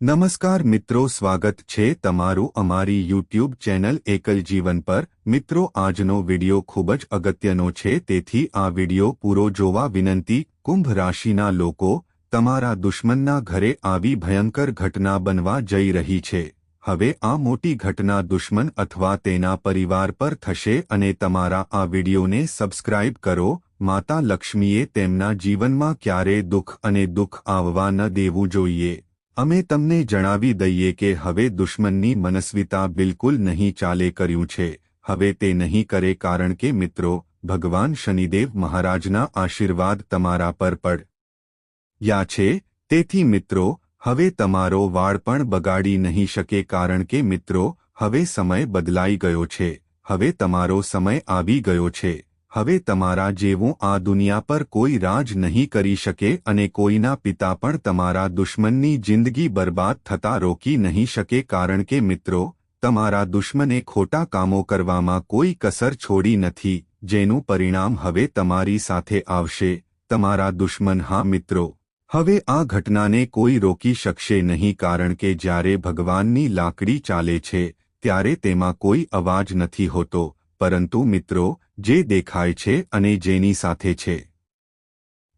નમસ્કાર મિત્રો, સ્વાગત છે તમારું અમારી યુટ્યુબ ચેનલ એકલ જીવન પર। મિત્રો, આજનો વિડિયો ખૂબ જ અગત્યનો છે, તેથી આ વિડિયો પૂરો જોવા વિનંતી। કુંભ રાશિના લોકો, તમારા દુશ્મનના ઘરે આવી ભયંકર ઘટના બનવા જઈ રહી છે। હવે આ મોટી ઘટના દુશ્મન અથવા તેના પરિવાર પર થશે અને તમારા આ વિડિયોને સબસ્ક્રાઇબ કરો। માતા લક્ષ્મીએ તેમના જીવનમાં ક્યારેય દુઃખ અને દુઃખ આવવા ન દેવું જોઈએ। અમે તમને જણાવી દઈએ કે હવે દુશ્મનની મનસ્વિતા બિલકુલ નહીં ચાલે કર્યું છે, હવે તે નહીં કરે, કારણ કે મિત્રો, ભગવાન શનિદેવ મહારાજના આશીર્વાદ તમારા પર પડ્યા છે। તેથી મિત્રો, હવે તમારો વાળ પણ બગાડી નહીં શકે, કારણ કે મિત્રો, હવે સમય બદલાઈ ગયો છે। હવે તમારો સમય આવી ગયો છે। હવે તમારા જેવું આ દુનિયા પર કોઈ રાજ નહીં કરી શકે અને કોઈના પિતા પણ તમારા દુશ્મનની જિંદગી બરબાદ થતા રોકી નહીં શકે, કારણ કે મિત્રો, તમારા દુશ્મને ખોટા કામો કરવામાં કોઈ કસર છોડી નથી, જેનું પરિણામ હવે તમારી સાથે આવશે। તમારા દુશ્મન, હા મિત્રો, હવે આ ઘટનાને કોઈ રોકી શકશે નહીં, કારણ કે જ્યારે ભગવાનની લાકડી ચાલે છે ત્યારે તેમાં કોઈ અવાજ નથી હોતો, પરંતુ મિત્રો, જે દેખાય છે અને જેની સાથે છે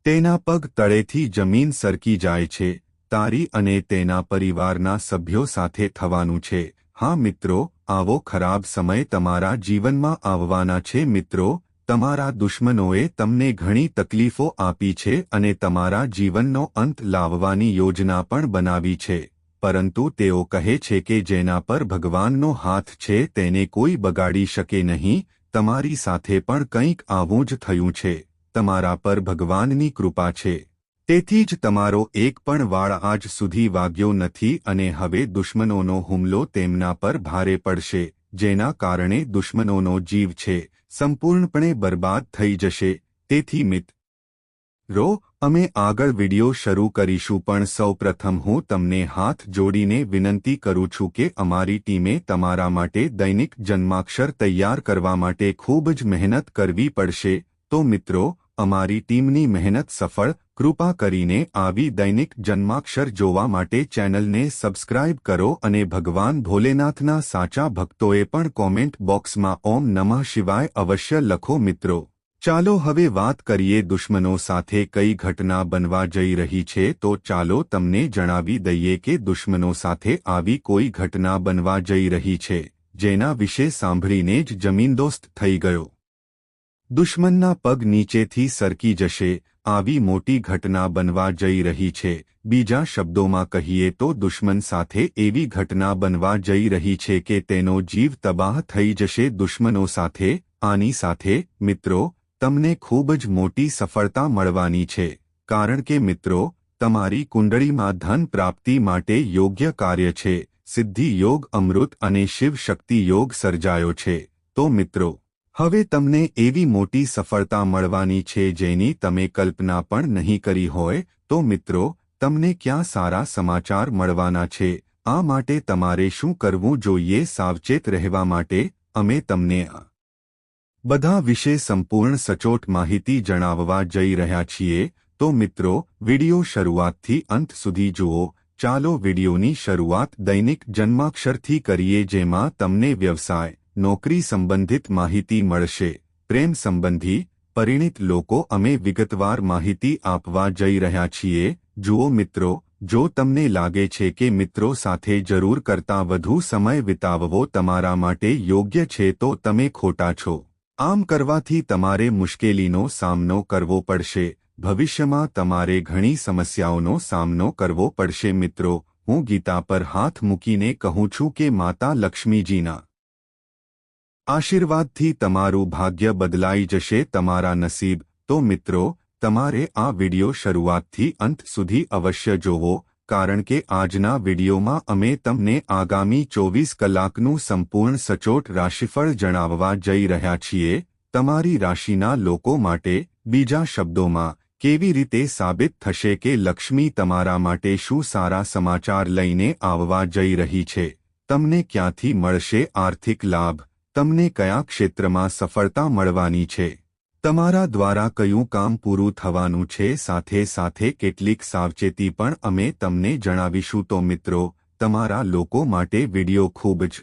તેના પગ તળેથી જમીન સરકી જાય છે, તારી અને તેના પરિવારના સભ્યો સાથે થવાનું છે। હા મિત્રો, આવો ખરાબ સમય તમારા જીવનમાં આવવાના છે। મિત્રો, તમારા દુશ્મનોએ તમને ઘણી તકલીફો આપી છે અને તમારા જીવનનો અંત લાવવાની યોજના પણ બનાવી છે, પરંતુ તેઓ કહે છે કે જેના પર ભગવાનનો હાથ છે તેને કોઈ બગાડી શકે નહીં। તમારી સાથે પણ કંઈક આવું જ થયું છે। તમારા પર ભગવાનની કૃપા છે, તેથી જ તમારો એક પણ વાળ આજ સુધી વાગ્યો નથી અને હવે દુશ્મનોનો હુમલો તેમના પર ભારે પડશે, જેના કારણે દુશ્મનોનો જીવ છે સંપૂર્ણપણે બરબાદ થઈ જશે। તેથી મિત્રો, અમે આગળ વિડિયો શરૂ કરીશું, પણ સૌપ્રથમ હું તમને હાથ જોડીને વિનંતી કરું છું કે અમારી ટીમે તમારા માટે દૈનિક જન્માક્ષર તૈયાર કરવા માટે ખૂબ જ મહેનત કરવી પડશે। તો મિત્રો, અમારી ટીમની મહેનત સફળ, કૃપા કરીને આવી દૈનિક જન્માક્ષર જોવા માટે ચેનલને સબસ્ક્રાઇબ કરો અને ભગવાન ભોલેનાથના સાચા ભક્તોએ પણ કોમેન્ટ બોક્સમાં ઓમ નમઃ શિવાય અવશ્ય લખો। મિત્રો, ચાલો હવે વાત કરીએ દુશ્મનો સાથે કઈ ઘટના બનવા જઈ રહી છે। તો ચાલો તમને જણાવી દઈએ કે દુશ્મનો સાથે આવી કોઈ ઘટના બનવા જઈ રહી છે જેના વિશે સાંભળીને જ જમીનદોસ્ત થઈ ગયો। દુશ્મનના પગ નીચેથી સરકી જશે, આવી મોટી ઘટના બનવા જઈ રહી છે। બીજા શબ્દોમાં કહીએ તો દુશ્મન સાથે એવી ઘટના બનવા જઈ રહી છે કે તેનો જીવ તબાહ થઈ જશે। દુશ્મનો સાથે આની સાથે મિત્રો, તમને ખૂબ જ મોટી સફળતા મળવાની છે, કારણ કે મિત્રો, તમારી કુંડળીમાં ધન પ્રાપ્તિ માટે યોગ્ય કાર્ય છે। સિદ્ધિ યોગ, અમૃત અને શિવ શક્તિ યોગ સર્જાયો છે। તો મિત્રો, હવે તમને એવી મોટી સફળતા મળવાની છે જેની તમે કલ્પના પણ નહીં કરી હોય। તો મિત્રો, તમને ક્યાં સારા સમાચાર મળવાના છે, આ માટે તમારે શું કરવું જોઈએ સાવચેત રહેવા માટે અમે તમને બધા વિશે સંપૂર્ણ સચોટ માહિતી જણાવવા જઈ રહ્યા છીએ। તો મિત્રો, વિડિયો શરૂઆતથી અંત સુધી જુઓ। ચાલો વિડિયોની શરૂઆત દૈનિક જન્માક્ષરથી કરીએ, જેમાં તમને વ્યવસાય, નોકરી સંબંધિત માહિતી મળશે। પ્રેમ સંબંધી, પરિણીત લોકો અમે વિગતવાર માહિતી આપવા જઈ રહ્યા છીએ। જુઓ મિત્રો, જો તમને લાગે છે કે મિત્રો સાથે જરૂર કરતાં વધુ સમય વિતાવવો તમારા માટે યોગ્ય છે તો તમે ખોટા છો। આમ કરવાથી તમારે મુશ્કેલીનો સામનો કરવો પડશે, ભવિષ્યમાં તમારે ઘણી સમસ્યાઓનો સામનો કરવો પડશે। મિત્રો, હું ગીતા પર હાથ મૂકીને કહું છું કે માતા લક્ષ્મીજીના આશીર્વાદથી તમારું ભાગ્ય બદલાઈ જશે, તમારા નસીબ। તો મિત્રો, તમારે આ વિડિયો શરૂઆતથી અંત સુધી અવશ્ય જોવો, કારણ કે આજના વિડિયોમાં અમે તમને આગામી 24 કલાકનું સંપૂર્ણ સચોટ રાશિફળ જણાવવા જઈ રહ્યા છીએ, તમારી રાશિના લોકો માટે। બીજા શબ્દોમાં, કેવી રીતે સાબિત થશે કે લક્ષ્મી તમારા માટે શું સારા સમાચાર લઈને આવવા જઈ રહી છે, તમને ક્યાંથી મળશે આર્થિક લાભ, તમને કયા ક્ષેત્રમાં સફળતા મળવાની છે, તમારા દ્વારા કયું કામ પૂરું થવાનું છે, સાથે સાથે કેટલીક સાવચેતી પણ અમે તમને જણાવીશું. તો મિત્રો, તમારા લોકો માટે વિડિયો ખૂબ જ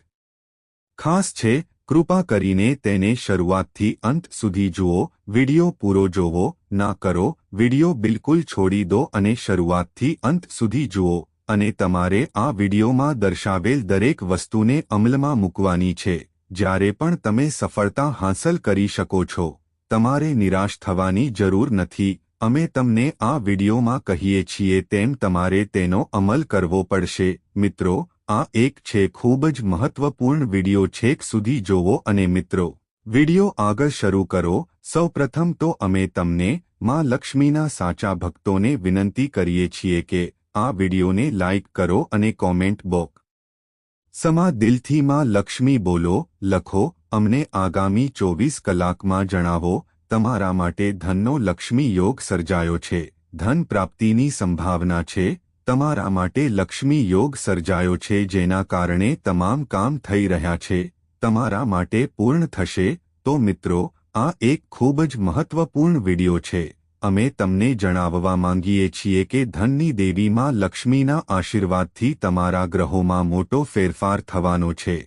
ખાસ છે. કૃપા કરીને તેને શરૂઆતથી અંત સુધી જુઓ. વિડિયો પૂરો જોવો ના કરો. વિડિયો બિલકુલ છોડી દો અને શરૂઆતથી અંત સુધી જુઓ. અને તમારે આ વિડિયોમાં દર્શાવેલ દરેક વસ્તુને અમલમાં મૂકવાની છે. જ્યારે પણ તમે સફળતા હાંસલ કરી શકો છો, તમારે નિરાશ થવાની જરૂર નથી. અમે તમને આ વિડિયોમાં કહીએ છીએ તેમ તમારે તેનો અમલ કરવો પડશે. મિત્રો, આ એક છે ખૂબ જ મહત્વપૂર્ણ વિડિયો. છેક સુધી જોવો. અને મિત્રો, વિડિયો આગળ શરૂ કરો. સૌપ્રથમ તો અમે તમને માં લક્ષ્મીના સાચા ભક્તોને વિનંતી કરીએ છીએ કે આ વિડિયોને લાઇક કરો અને કોમેન્ટ બોક્સમાં દિલથી માં લક્ષ્મી બોલો લખો. અમને આગામી 24 કલાકમાં જણાવો. તમારા માટે ધનનો લક્ષ્મી યોગ સર્જાયો છે. ધન પ્રાપ્તિની સંભાવના છે. તમારા માટે લક્ષ્મી યોગ સર્જાયો છે, જેના કારણે તમામ કામ થઈ રહ્યા છે તમારા માટે પૂર્ણ થશે. તો મિત્રો, આ એક ખૂબ જ મહત્વપૂર્ણ વિડિયો છે. અમે તમને જણાવવા માંગીએ છીએ કે ધનની દેવી માં લક્ષ્મીના આશીર્વાદથી તમારા ગ્રહોમાં મોટો ફેરફાર થવાનો છે.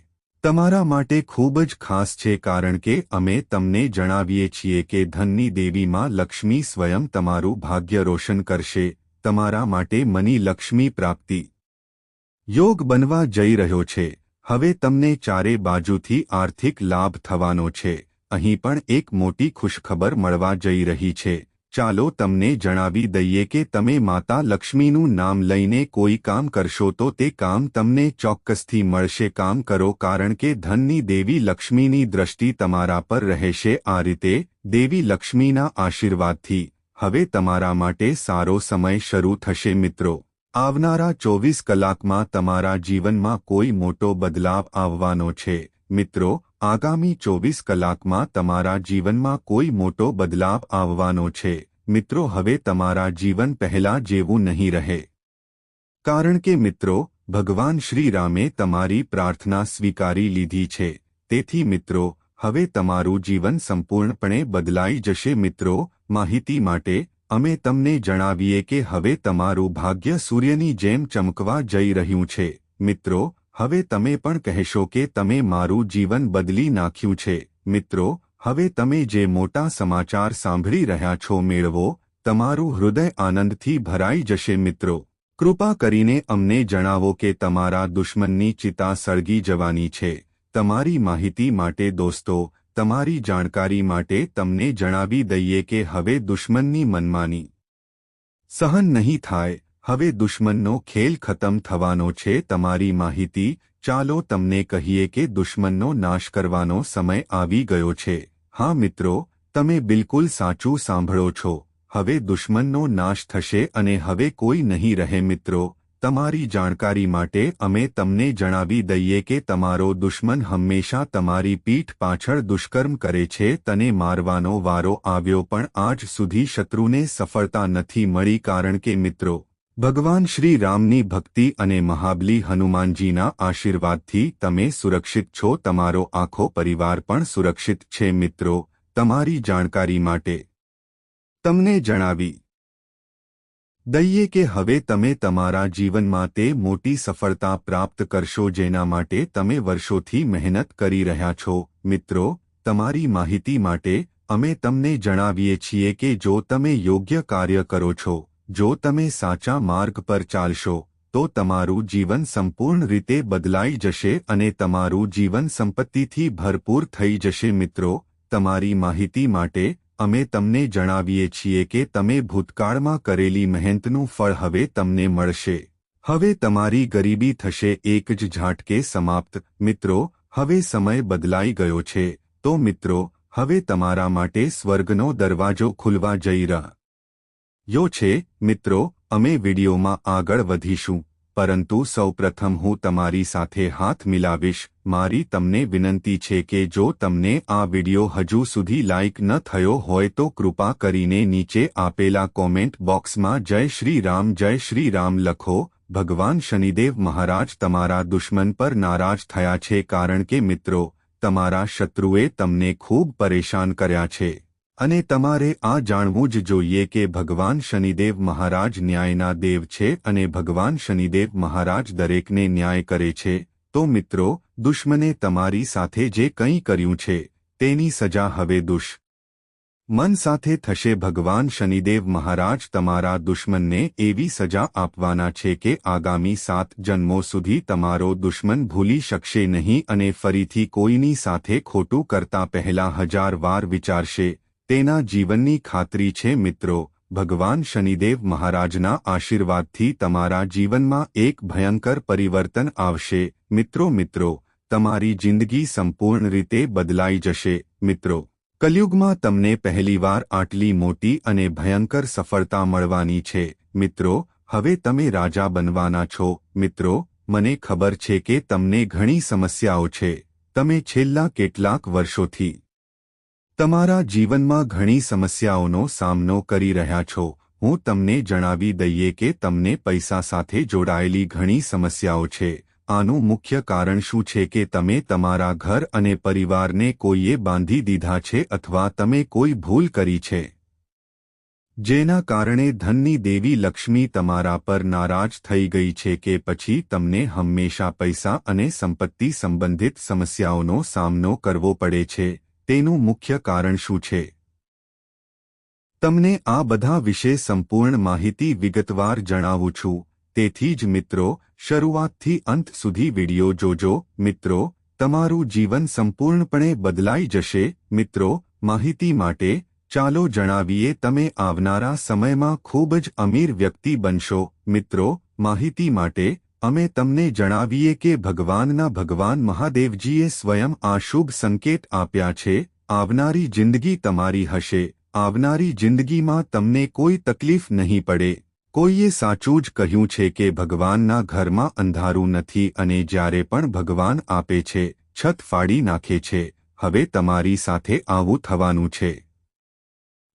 તમારા માટે ખૂબ જ ખાસ છે, કારણ કે અમે તમને જણાવીએ છીએ કે ધનની દેવી માં લક્ષ્મી સ્વયં તમારું ભાગ્ય રોશન કરશે. તમારા માટે મની લક્ષ્મી પ્રાપ્તિ યોગ બનવા જઈ રહ્યો છે. હવે તમને ચારે બાજુથી આર્થિક લાભ થવાનો છે. અહીં પણ એક મોટી ખુશખબર મળવા જઈ રહી છે. ચાલો તમને જણાવી દઈએ કે તમે માતા લક્ષ્મીનું નામ લઈને કોઈ કામ કરશો તો તે કામ તમને ચોક્કસથી મળશે. કામ કરો, કારણ કે ધનની દેવી લક્ષ્મીની દ્રષ્ટિ તમારા પર રહેશે. આ રીતે દેવી લક્ષ્મીના આશીર્વાદથી હવે તમારા માટે સારો સમય શરૂ થશે. મિત્રો, આવનારા 24 કલાકમાં તમારા જીવનમાં કોઈ મોટો બદલાવ આવવાનો છે. મિત્રો, આગામી 24 કલાકમાં તમારા જીવનમાં કોઈ મોટો બદલાવ આવવાનો છે. મિત્રો, હવે તમારા જીવન પહેલા જેવું નહીં રહે, કારણ કે મિત્રો, ભગવાન શ્રી રામે તમારી પ્રાર્થના સ્વીકારી લીધી છે. તેથી મિત્રો, હવે તમારું જીવન સંપૂર્ણપણે બદલાઈ જશે. મિત્રો, માહિતી માટે અમે તમને જણાવીએ કે હવે તમારું ભાગ્ય સૂર્યની જેમ ચમકવા જઈ રહ્યું છે. મિત્રો, હવે તમે પણ કહેશો કે તમે મારું જીવન બદલી નાખ્યું છે. મિત્રો, હવે તમે જે મોટા સમાચાર સાંભળી રહ્યા છો મેળવો. તમારું હૃદય આનંદથી ભરાઈ જશે. મિત્રો, કૃપા કરીને અમને જણાવો કે તમારા દુશ્મનની ચિતા સળગી જવાની છે. તમારી માહિતી માટે દોસ્તો, તમારી જાણકારી માટે તમને જણાવી દઈએ કે હવે દુશ્મનની મનમાની સહન નહીં થાય. હવે દુશ્મનનો ખેલ ખતમ થવાનો છે. તમારી માહિતી, ચાલો તમને કહીએ કે દુશ્મનનો નાશ કરવાનો સમય આવી ગયો છે. હા મિત્રો, તમે બિલકુલ સાચું સાંભળો છો. હવે દુશ્મનનો નાશ થશે અને હવે કોઈ નહીં રહે. મિત્રો, તમારી જાણકારી માટે અમે તમને જણાવી દઈએ કે તમારો દુશ્મન હંમેશા તમારી પીઠ પાછળ દુષ્કર્મ કરે છે. તને મારવાનો વારો આવ્યો પણ આજ સુધી શત્રુને સફળતા નથી મળી, કારણ કે મિત્રો, ભગવાન શ્રી રામની ભક્તિ અને મહાબલી હનુમાનજીના આશીર્વાદથી તમે સુરક્ષિત છો. તમારો આખો પરિવાર પણ સુરક્ષિત છે. મિત્રો, તમારી જાણકારી માટે તમને જણાવી દઈએ કે હવે તમે તમારા જીવનમાં તે મોટી સફળતા પ્રાપ્ત કરશો જેના માટે તમે વર્ષોથી મહેનત કરી રહ્યા છો. મિત્રો, તમારી માહિતી માટે અમે તમને જણાવીએ છીએ કે જો તમે યોગ્ય કાર્ય કરો છો, જો તમે સાચા માર્ગ પર ચાલશો, તો તમારું જીવન સંપૂર્ણ રીતે બદલાઈ જશે અને તમારું જીવન સંપત્તિથી ભરપૂર થઈ જશે. મિત્રો, તમારી માહિતી માટે અમે તમને જણાવીએ છીએ કે તમે ભૂતકાળમાં કરેલી મહેનતનું ફળ હવે તમને મળશે. હવે તમારી ગરીબી થશે એક જ ઝાટકે સમાપ્ત. મિત્રો, હવે સમય બદલાઈ ગયો છે. તો મિત્રો, હવે તમારા માટે સ્વર્ગનો દરવાજો ખુલવા જઈ રહ્યો છે. મિત્રો, અમે વિડીયોમાં આગળ વધીશું, પરંતુ સૌપ્રથમ હું તમારી સાથે હાથ મિલાવીશ. મારી તમને વિનંતી છે કે જો તમને આ વિડિયો હજુ સુધી લાઇક ન થયો હોય તો કૃપા કરીને નીચે આપેલા કોમેન્ટ બોક્સમાં જય શ્રી રામ લખો. ભગવાન શનિદેવ મહારાજ તમારા દુશ્મન પર નારાજ થયા છે, કારણ કે મિત્રો, તમારા શત્રુએ તમને ખૂબ પરેશાન કર્યા છે. અને તમારે આ જાણવું જ જોઈએ કે ભગવાન શનિદેવ મહારાજ ન્યાયના દેવ છે અને ભગવાન શનિદેવ મહારાજ દરેકને ન્યાય કરે છે. તો મિત્રો, દુશ્મને તમારી સાથે જે કંઈ કર્યું છે તેની સજા હવે મન સાથે થશે. ભગવાન શનિદેવ મહારાજ તમારા દુશ્મનને એવી સજા આપવાના છે કે આગામી 7 જન્મો સુધી તમારો દુશ્મન ભૂલી શકશે નહીં અને ફરીથી કોઈની સાથે ખોટું કરતા પહેલા 1000 વાર વિચારશે. તેના જીવનની ખાતરી છે. મિત્રો, ભગવાન શનિદેવ મહારાજના આશીર્વાદથી તમારા જીવનમાં એક ભયંકર પરિવર્તન આવશે. મિત્રો, તમારી જિંદગી સંપૂર્ણ રીતે બદલાઈ જશે. મિત્રો, કલયુગમાં તમને પહેલીવાર આટલી મોટી અને ભયંકર સફળતા મળવાની છે. મિત્રો, હવે તમે રાજા બનવાના છો. મિત્રો, મને ખબર છે કે તમને ઘણી સમસ્યાઓ છે. તમે છેલ્લા કેટલાક વર્ષોથી તમારા જીવનમાં ઘણી સમસ્યાઓનો સામનો કરી રહ્યા છો. હું તમને જણાવી દઈએ કે તમને પૈસા સાથે જોડાયેલી ઘણી સમસ્યાઓ છે. આનું મુખ્ય કારણ શું છે કે તમે તમારા ઘર અને પરિવારને કોઈએ બાંધી દીધા છે અથવા તમે કોઈ ભૂલ કરી છે જેના કારણે ધનની દેવી લક્ષ્મી તમારા પર નારાજ થઈ ગઈ છે કે પછી તમને હંમેશા પૈસા અને સંપત્તિ સંબંધિત સમસ્યાઓનો સામનો કરવો પડે છે. તેનું મુખ્ય કારણ શું છે? તમને આ બધા વિશે સંપૂર્ણ માહિતી વિગતવાર જણાવું છું. તેથી જ મિત્રો, શરૂઆતથી અંત સુધી વિડિયો જોજો. મિત્રો, તમારું જીવન સંપૂર્ણપણે બદલાઈ જશે. મિત્રો, માહિતી માટે ચાલો જણાવીએ તમે આવનારા સમયમાં ખૂબ જ અમીર વ્યક્તિ બનશો. મિત્રો, માહિતી માટે અમે તમને જણાવીએ કે ભગવાન મહાદેવજીએ સ્વયં આ શુભ સંકેત આપ્યા છે. આવનારી જિંદગી તમારી હશે. આવનારી જિંદગીમાં તમને કોઈ તકલીફ નહીં પડે. કોઈએ સાચું જ કહ્યું છે કે ભગવાનના ઘરમાં અંધારું નથી અને જ્યારે પણ ભગવાન આપે છે, છત ફાડી નાખે છે. હવે તમારી સાથે આવું થવાનું છે.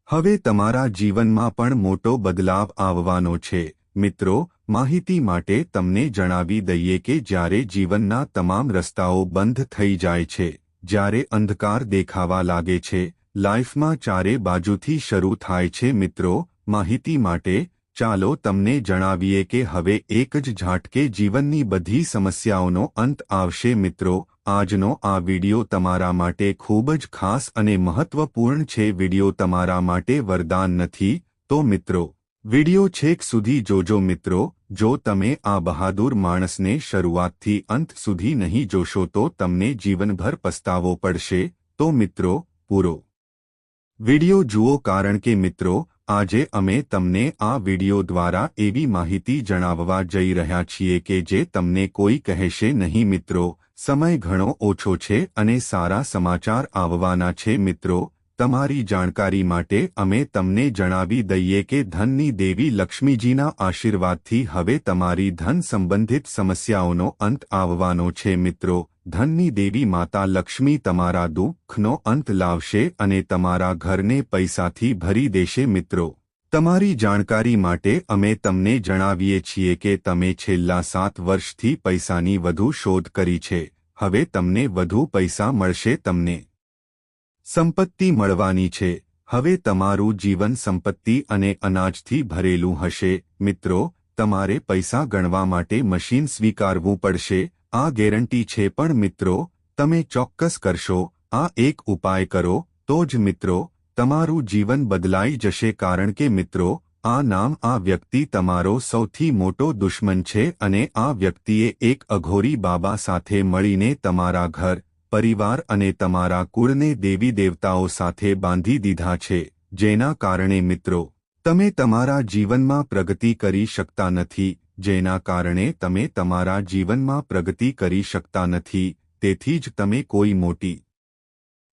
હવે તમારા જીવનમાં પણ મોટો બદલાવ આવવાનો છે. મિત્રો, માહિતી માટે તમને જણાવી દઈએ કે જ્યારે જીવનના તમામ રસ્તાઓ બંધ થઈ જાય છે, જ્યારે અંધકાર દેખાવા લાગે છે, લાઈફમાં ચારે બાજુથી શરૂ થાય છે. મિત્રો, માહિતી માટે ચાલો તમને જણાવીએ કે હવે એક જ ઝાટકે જીવનની બધી સમસ્યાઓનો અંત આવશે. મિત્રો, આજનો આ વિડિયો તમારા માટે ખૂબ જ ખાસ અને મહત્વપૂર્ણ છે. વિડિયો તમારા માટે વરદાન નથી. તો મિત્રો, વિડિયો છેક સુધી જોજો. મિત્રો, જો તમે આ બહાદુર માણસને શરૂઆતથી અંત સુધી નહીં જોશો તો તમને જીવનભર પસ્તાવો પડશે. તો મિત્રો, પૂરો વિડિયો જુઓ, કારણ કે મિત્રો, આજે અમે તમને આ વિડિયો દ્વારા એવી માહિતી જણાવવા જઈ રહ્યા છીએ કે જે તમને કોઈ કહેશે નહીં. મિત્રો, સમય ઘણો ઓછો છે અને સારા સમાચાર આવવાના છે. મિત્રો, તમારી જાણકારી માટે અમે તમને જણાવી દઈએ કે ધનની દેવી લક્ષ્મીજીના આશીર્વાદથી હવે તમારી ધન સંબંધિત સમસ્યાઓનો અંત આવવાનો છે. મિત્રો, ધનની દેવી માતા લક્ષ્મી તમારા દુઃખનો અંત લાવશે અને તમારા ઘરને પૈસાથી ભરી દેશે. મિત્રો, તમારી જાણકારી માટે અમે તમને જણાવીએ છીએ કે તમે છેલ્લા 7 વર્ષથી પૈસાની વધુ શોધ કરી છે. હવે તમને વધુ પૈસા મળશે. તમને સંપત્તિ મળવાની છે. હવે તમારું જીવન સંપત્તિ અને અનાજથી ભરેલું હશે. મિત્રો, તમારે પૈસા ગણવા માટે મશીન સ્વીકારવું પડશે. આ ગેરંટી છે. પણ મિત્રો, તમે ચોક્કસ કરશો, આ એક ઉપાય કરો તો જ મિત્રો તમારું જીવન બદલાઈ જશે. કારણ કે મિત્રો, આ વ્યક્તિ તમારો સૌથી મોટો દુશ્મન છે અને આ વ્યક્તિએ એક અઘોરી બાબા સાથે મળીને તમારા ઘર, પરિવાર અને તમારા કુળને દેવી દેવતાઓ સાથે બાંધી દીધા છે, જેના કારણે મિત્રો તમે તમારા જીવનમાં પ્રગતિ કરી શકતા નથી. જેના કારણે તમે તમારા જીવનમાં પ્રગતિ કરી શકતા નથી. તેથી જ તમે કોઈ મોટી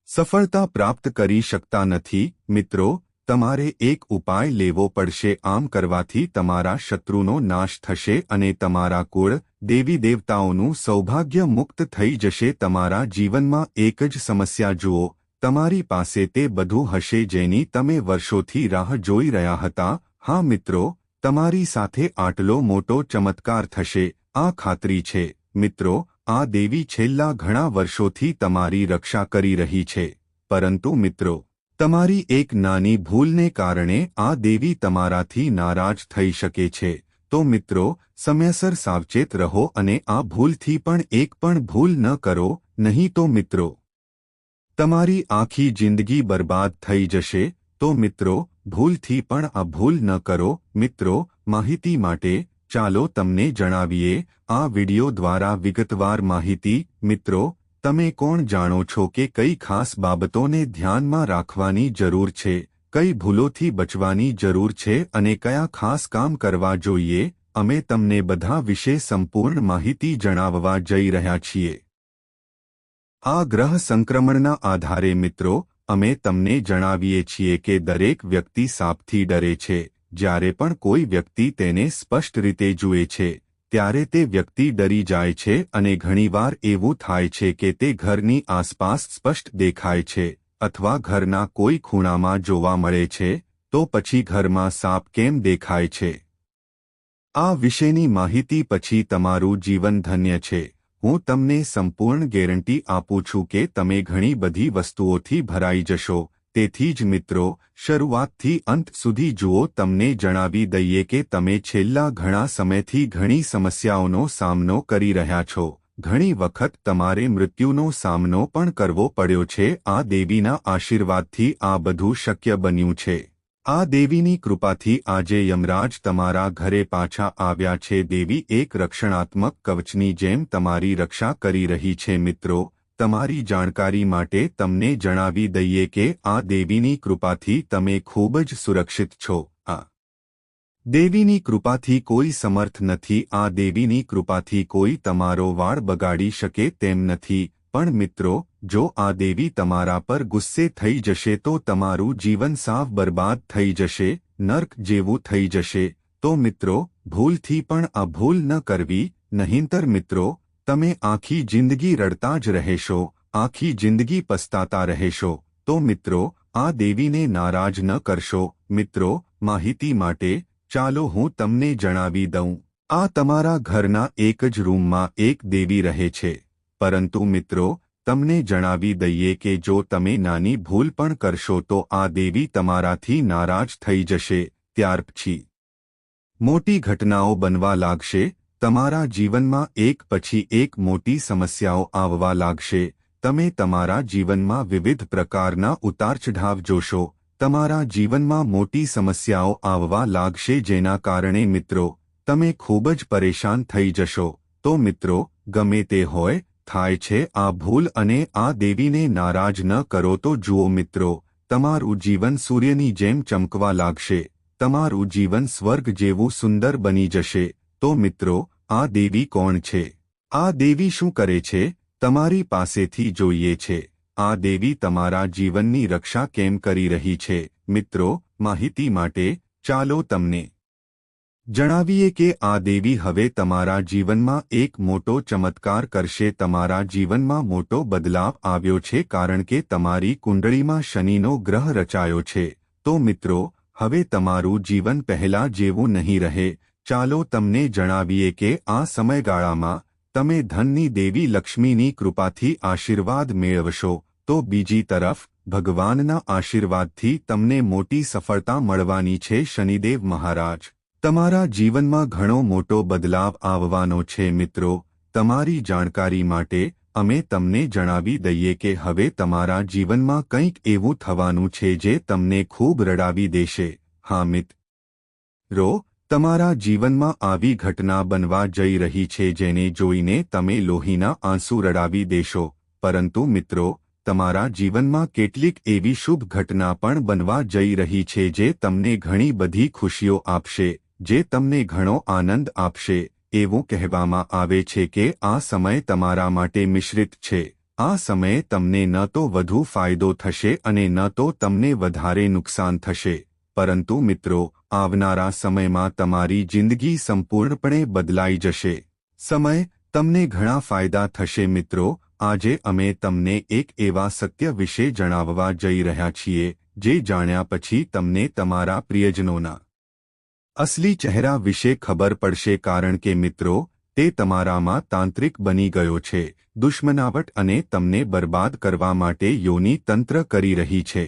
સફળતા પ્રાપ્ત કરી શકતા નથી. મિત્રો, તમારે એક ઉપાય લેવો પડશે. આમ કરવાથી તમારા શત્રુનો નાશ થશે અને તમારા કુળ, દેવી દેવતાઓનું સૌભાગ્ય મુક્ત થઈ જશે. તમારા જીવનમાં એક જ સમસ્યા જુઓ, તમારી પાસે તે બધું હશે જેની તમે વર્ષોથી રાહ જોઈ રહ્યા હતા. હા મિત્રો, તમારી સાથે આટલો મોટો ચમત્કાર થશે, આ ખાતરી છે. મિત્રો, આ દેવી છેલ્લા ઘણા વર્ષોથી તમારી રક્ષા કરી રહી છે. પરંતુ મિત્રો, તમારી એક નાની ભૂલને કારણે આ દેવી તમારાથી નારાજ થઈ શકે છે. તો મિત્રો, સમયસર સાવચેત રહો અને આ ભૂલથી પણ એક પણ ભૂલ ન કરો, નહીં તો મિત્રો તમારી આખી જિંદગી બરબાદ થઈ જશે. તો મિત્રો, ભૂલથી પણ આ ભૂલ ન કરો. મિત્રો, માહિતી માટે ચાલો તમને જણાવીએ આ વિડિયો દ્વારા વિગતવાર માહિતી. મિત્રો, તમે કોણ જાણો છો કે કઈ ખાસ બાબતોને ધ્યાનમાં રાખવાની જરૂર છે, કઈ ભૂલોથી બચવાની જરૂર છે અને કયા ખાસ કામ કરવા જોઈએ? અમે તમને બધા વિશે સંપૂર્ણ માહિતી જણાવવા જઈ રહ્યા છીએ. આ ગ્રહ સંક્રમણના આધારે મિત્રો, અમે તમને જણાવીએ છીએ કે દરેક વ્યક્તિ સાપથી ડરે છે. જ્યારે પણ કોઈ વ્યક્તિ તેને સ્પષ્ટ રીતે જુએ છે, ત્યારે તે વ્યક્તિ ડરી જાય છે અને ઘણીવાર એવું થાય છે કે તે ઘરની આસપાસ સ્પષ્ટ દેખાય છે અથવા ઘરના કોઈ ખૂણામાં જોવા મળે છે. તો પછી ઘરમાં સાપ કેમ દેખાય છે? આ વિશેની માહિતી પછી તમારું જીવન ધન્ય છે. હું તમને સંપૂર્ણ ગેરંટી આપું છું કે તમે ઘણી બધી વસ્તુઓથી ભરાઈ જશો. તેથી જ મિત્રો, શરૂઆતથી અંત સુધી જુઓ. તમને જણાવી દઈએ કે તમે છેલ્લા ઘણા સમયથી ઘણી સમસ્યાઓનો સામનો કરી રહ્યા છો. ઘણી વખત તમારે મૃત્યુનો સામનો પણ કરવો પડ્યો છે. આ દેવીના આશીર્વાદથી આ બધું શક્ય બન્યું છે. આ દેવીની કૃપાથી આજે યમરાજ તમારા ઘરે પાછા આવ્યા છે. દેવી એક રક્ષણાત્મક કવચની જેમ તમારી રક્ષા કરી રહી છે. મિત્રો, તમારી જાણકારી માટે તમને જણાવી દઈએ કે આ દેવીની કૃપાથી તમે ખૂબ જ સુરક્ષિત છો. આ દેવીની કૃપાથી કોઈ સમર્થ નથી. આ દેવીની કૃપાથી કોઈ તમારો વાળ બગાડી શકે તેમ નથી. પણ મિત્રો, જો આ દેવી તમારા પર ગુસ્સે થઈ જશે તો તમારું જીવન સાવ બરબાદ થઈ જશે, નર્ક જેવું થઈ જશે. તો મિત્રો, ભૂલથી પણ આ ભૂલ ન કરવી, નહીંતર મિત્રો તમે આખી જિંદગી રડતા જ રહેશો, આખી જિંદગી પસ્તાતા રહેશો. તો મિત્રો, આ દેવીને નારાજ ન કરશો. મિત્રો, માહિતી માટે ચાલો હું તમને જણાવી દઉં. આ તમારા ઘરના એક જ રૂમમાં એક દેવી રહે છે. પરંતુ મિત્રો, તમને જણાવી દઈએ કે જો તમે નાની ભૂલ પણ કરશો તો આ દેવી તમારાથી નારાજ થઈ જશે. ત્યાર પછી મોટી ઘટનાઓ બનવા લાગશે. તમારા જીવનમાં એક પછી એક મોટી સમસ્યાઓ આવવા લાગશે. તમે તમારા જીવનમાં વિવિધ પ્રકારના ઉતારચઢાવ જોશો. તમારા જીવનમાં મોટી સમસ્યાઓ આવવા લાગશે, જેના કારણે મિત્રો તમે ખૂબ જ પરેશાન થઈ જશો. તો મિત્રો, ગમે તે હોય, થાય છે આ ભૂલ અને આ દેવીને નારાજ ન કરો. તો જુઓ મિત્રો, તમારું જીવન સૂર્યની જેમ ચમકવા લાગશે. તમારું જીવન સ્વર્ગ જેવું સુંદર બની જશે. તો મિત્રો, આ દેવી કોણ છે? આ દેવી શું કરે છે? તમારી પાસેથી જોઈએ છે. આ દેવી તમારા જીવનની રક્ષા કેમ કરી રહી છે? મિત્રો, માહિતી માટે ચાલો તમને જણાવીએ કે આ દેવી હવે તમારા જીવનમાં એક મોટો ચમત્કાર કરશે. તમારા જીવનમાં મોટો બદલાવ આવ્યો છે કારણ કે તમારી કુંડળીમાં શનિનો ગ્રહ રચાયો છે. તો મિત્રો, હવે તમારું જીવન પહેલા જેવું નહીં રહે. ચાલો તમને જણાવીએ કે આ સમયગાળામાં તમે ધનની દેવી લક્ષ્મીની કૃપાથી આશીર્વાદ મેળવશો. તો બીજી તરફ ભગવાનના આશીર્વાદથી તમને મોટી સફળતા મળવાની છે. શનિદેવ મહારાજ તમારા જીવનમાં ઘણો મોટો બદલાવ આવવાનો છે. મિત્રો, તમારી જાણકારી માટે અમે તમને જણાવી દઈએ કે હવે તમારા જીવનમાં કંઈક એવું થવાનું છે જે તમને ખૂબ રડાવી દેશે. હા મિત્રો, તમારા જીવનમાં આવી ઘટના બનવા જઈ રહી છે જેને જોઈને તમે લોહીના આંસુ રડાવી દેશો. પરંતુ મિત્રો, તમારા જીવનમાં કેટલીક એવી શુભ ઘટના પણ બનવા જઈ રહી છે જે તમને ઘણી બધી ખુશીઓ આપશે, જે તમને ઘણો આનંદ આપશે. એવું કહેવામાં આવે છે કે આ સમય તમારા માટે મિશ્રિત છે. આ સમયે તમને ન તો વધુ ફાયદો થશે અને ન તો તમને વધારે નુકસાન થશે. પરંતુ મિત્રો, આવનારા સમયમાં તમારી જિંદગી સંપૂર્ણપણે બદલાઈ જશે. સમય તમને ઘણા ફાયદા થશે. મિત્રો, આજે અમે તમને એક એવા સત્ય વિશે જણાવવા જઈ રહ્યા છીએ જે જાણ્યા પછી તમને તમારા પ્રિયજનોના અસલી ચહેરા વિશે ખબર પડશે. કારણ કે મિત્રો, તે તમારામાં તાંત્રિક બની ગયો છે, દુશ્મનાવટ અને તમને બરબાદ કરવા માટે યોની તંત્ર કરી રહી છે.